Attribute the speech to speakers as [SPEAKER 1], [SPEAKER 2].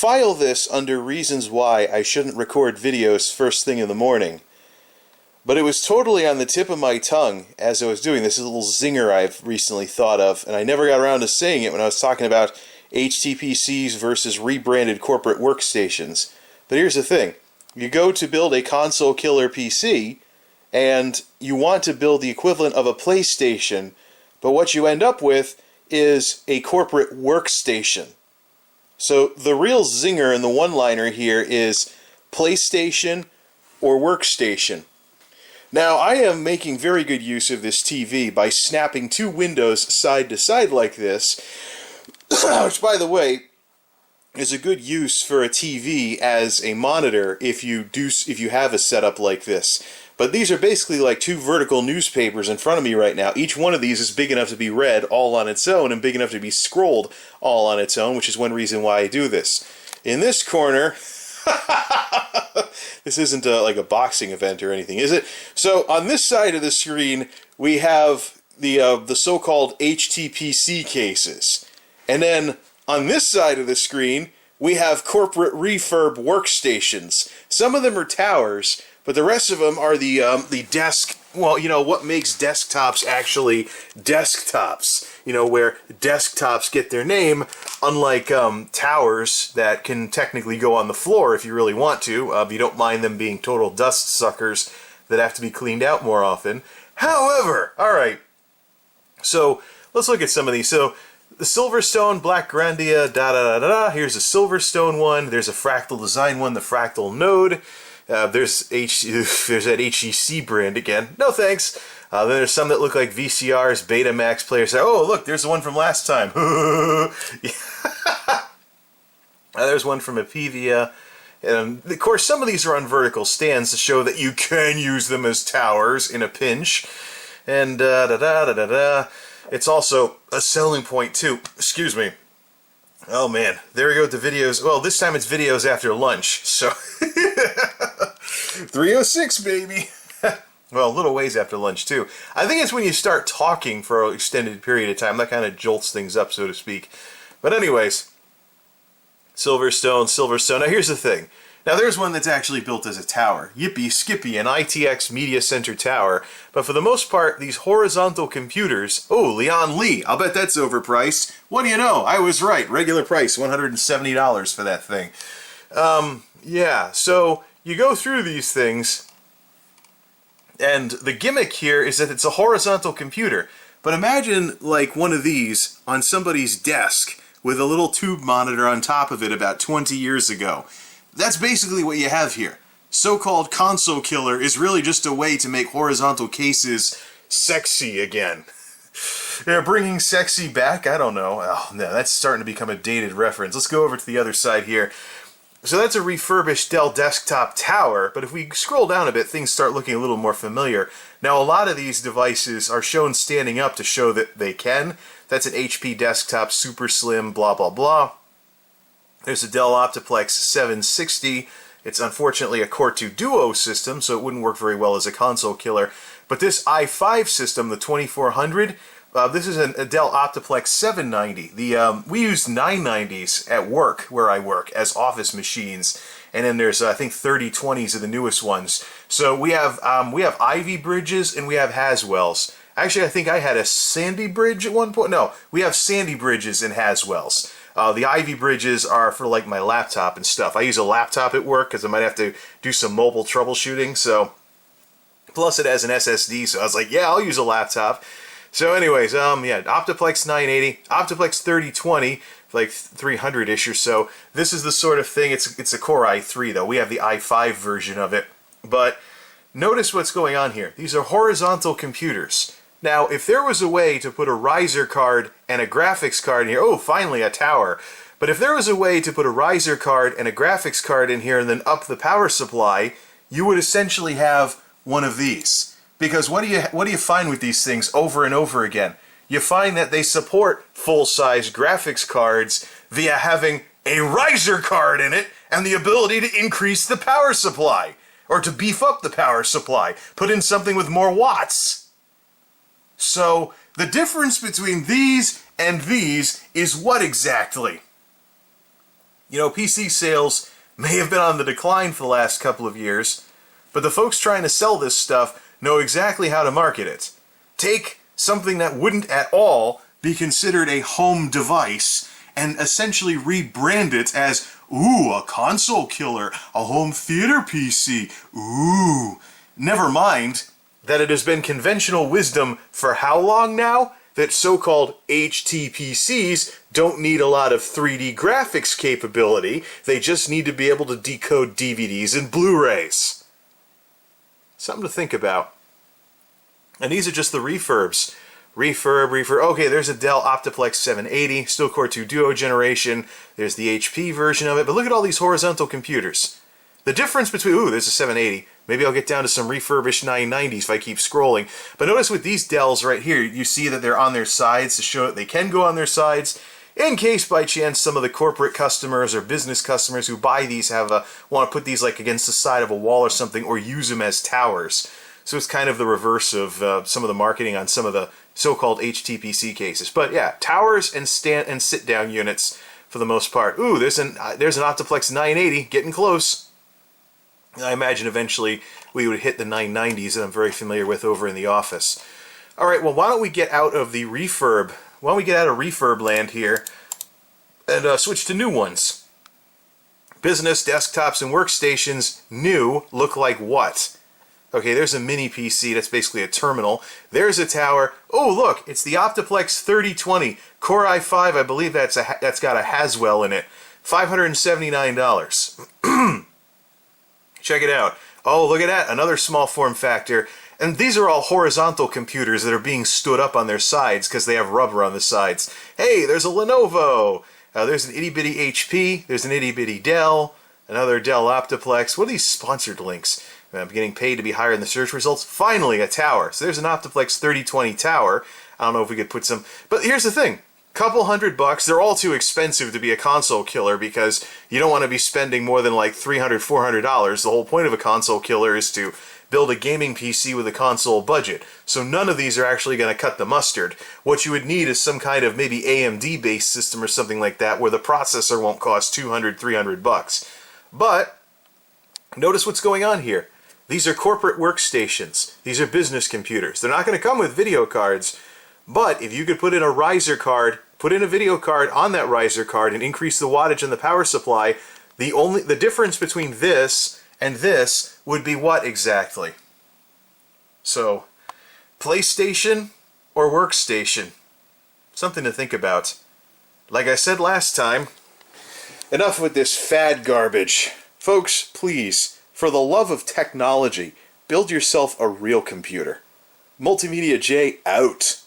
[SPEAKER 1] file this under reasons why I shouldn't record videos first thing in the morning. But it was totally on the tip of my tongue as I was doing this. This is a little zinger I've recently thought of, and I never got around to saying it when I was talking about HTPCs versus rebranded corporate workstations. But here's the thing. You go to build a console killer PC, and you want to build the equivalent of a PlayStation, but what you end up with is a corporate workstation. So the real zinger and the one-liner here is PlayStation or Workstation. Now, I am making very good use of this TV by snapping two windows side to side like this, which, by the way, is a good use for a TV as a monitor if you have a setup like this. But these are basically like two vertical newspapers in front of me right now. Each one of these is big enough to be read all on its own and big enough to be scrolled all on its own, which is one reason why I do this. In this corner, this isn't like a boxing event or anything, is it? So on this side of the screen, we have the so-called HTPC cases. And then on this side of the screen, we have corporate refurb workstations. Some of them are towers, but the rest of them are the desk, well, you know, what makes desktops actually desktops. You know, where desktops get their name, unlike towers that can technically go on the floor if you really want to. You don't mind them being total dust suckers that have to be cleaned out more often. However, alright, so let's look at some of these. So, the Silverstone, Black Grandia, da-da-da-da-da. Here's a Silverstone one. There's a Fractal Design one, the Fractal Node. There's that HEC brand again. No thanks. Then there's some that look like VCRs, Betamax players. Oh, look, there's the one from last time. There's one from Apivia. And, of course, some of these are on vertical stands to show that you can use them as towers in a pinch. And da-da-da-da-da-da. It's also a selling point, too. Excuse me. Oh, man. There we go with the videos. Well, this time it's videos after lunch, so... 3:06, baby! Well, a little ways after lunch, too. I think it's when you start talking for an extended period of time. That kind of jolts things up, so to speak. But anyways, Silverstone. Now, here's the thing. Now, there's one that's actually built as a tower. Yippee, skippy, an ITX Media Center tower. But for the most part, these horizontal computers... Oh, Leon Lee. I'll bet that's overpriced. What do you know? I was right. Regular price, $170 for that thing. Yeah, so you go through these things, and the gimmick here is that it's a horizontal computer. But imagine, like, one of these on somebody's desk with a little tube monitor on top of it about 20 years ago. That's basically what you have here. So-called console killer is really just a way to make horizontal cases sexy again. They're bringing sexy back? I don't know. Oh, no, that's starting to become a dated reference. Let's go over to the other side here. So that's a refurbished Dell desktop tower, but if we scroll down a bit, things start looking a little more familiar. Now, a lot of these devices are shown standing up to show that they can. That's an HP desktop, super slim, blah, blah, blah. There's a Dell Optiplex 760. It's unfortunately a Core 2 Duo system, so it wouldn't work very well as a console killer. But this i5 system, the 2400, this is a Dell Optiplex 790. We used 990s at work, where I work, as office machines. And then there's, I think, 3020s are the newest ones. So we have Ivy bridges and we have Haswells. Actually, I think I had a Sandy bridge at one point. No, we have Sandy bridges and Haswells. The Ivy bridges are for like my laptop and stuff. I use a laptop at work because I might have to do some mobile troubleshooting. So, plus it has an SSD, so I was like, yeah, I'll use a laptop. So anyways, yeah, Optiplex 980, Optiplex 3020, like 300-ish or so. This is the sort of thing, it's a Core i3 though. We have the i5 version of it. But notice what's going on here. These are horizontal computers. Now, if there was a way to put a riser card and a graphics card in here, oh, finally a tower. But if there was a way to put a riser card and a graphics card in here and then up the power supply, you would essentially have one of these. Because what do you find with these things over and over again? You find that they support full-size graphics cards via having a riser card in it and the ability to increase the power supply. Or to beef up the power supply. Put in something with more watts. So, the difference between these and these is what exactly? You know, PC sales may have been on the decline for the last couple of years, but the folks trying to sell this stuff know exactly how to market it. Take something that wouldn't at all be considered a home device and essentially rebrand it as, ooh, a console killer, a home theater PC, ooh. Never mind that it has been conventional wisdom for how long now that so-called HTPCs don't need a lot of 3D graphics capability, they just need to be able to decode DVDs and Blu-rays. Something to think about. And these are just the refurbs. Refurb. Okay, there's a Dell Optiplex 780, still Core 2 Duo generation. There's the HP version of it. But look at all these horizontal computers. The difference between... Ooh, there's a 780. Maybe I'll get down to some refurbished 990s if I keep scrolling. But notice with these Dells right here, you see that they're on their sides to show that they can go on their sides. In case, by chance, some of the corporate customers or business customers who buy these want to put these like against the side of a wall or something, or use them as towers. So it's kind of the reverse of some of the marketing on some of the so-called HTPC cases. But yeah, towers and sit-down units for the most part. Ooh, there's an Optiplex 980, getting close. I imagine eventually we would hit the 990s that I'm very familiar with over in the office. All right, well, why don't we get out of the refurb? Why don't we get out of refurb land here and switch to new ones? Business desktops and workstations, new, look like what? Okay, there's a mini PC, that's basically a terminal. There's a tower. Oh, look, it's the Optiplex 3020. Core i5, I believe that's got a Haswell in it. $579. Check it out. Oh, look at that, another small form factor. And these are all horizontal computers that are being stood up on their sides because they have rubber on the sides. Hey, there's a Lenovo. There's an itty-bitty HP. There's an itty-bitty Dell. Another Dell Optiplex. What are these sponsored links? I'm getting paid to be higher in the search results. Finally, a tower. So there's an Optiplex 3020 tower. I don't know if we could put some... But here's the thing. Couple $100. They're all too expensive to be a console killer because you don't want to be spending more than like $300, $400. The whole point of a console killer is to build a gaming PC with a console budget. So none of these are actually going to cut the mustard. What you would need is some kind of maybe AMD-based system or something like that where the processor won't cost $200, $300. But notice what's going on here. These are corporate workstations. These are business computers. They're not going to come with video cards, but if you could put in a riser card, put in a video card on that riser card and increase the wattage and the power supply, the difference between this and this would be what exactly? So, PlayStation or workstation? Something to think about. Like I said last time, enough with this fad garbage. Folks, please, for the love of technology, build yourself a real computer. MultimediaJay out.